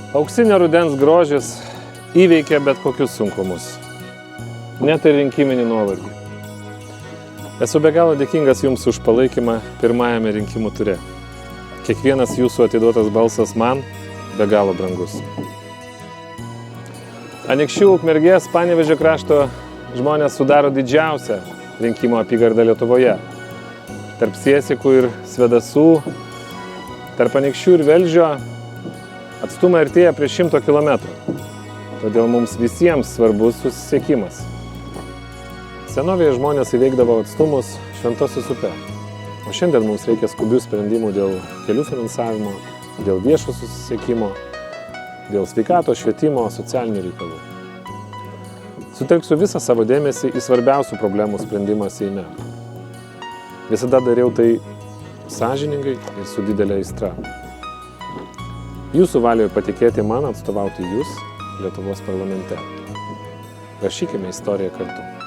Auksinio rudens grožis įveikia bet kokius sunkumus, net ir rinkiminį nuovargį. Esu be galo dėkingas Jums už palaikymą pirmajame rinkimų ture. Kiekvienas Jūsų atiduotas balsas man be galo brangus. Anykščių, Ukmergės, Panevėžio krašto žmonės sudaro didžiausią rinkimų apygardą Lietuvoje. Tarp Siesikų ir Svedasų, tarp Anykščių ir Velžio atstumai artėja prie 100 kilometrų. Todėl mums visiems svarbus susisiekimas. Senovėje žmonės įveikdavo atstumus Šventosios upe. O šiandien mums reikia skubių sprendimų dėl kelių finansavimo, dėl viešo susisiekimo, dėl sveikatos, švietimo, socialinių reikalų. Sutelksiu visą savo dėmesį į svarbiausių problemų sprendimą Seime. Visada dariau tai sąžiningai ir su didelė aistra. Jūsų valioje patikėti man atstovauti Jūs Lietuvos parlamente. Rašykime istoriją kartu.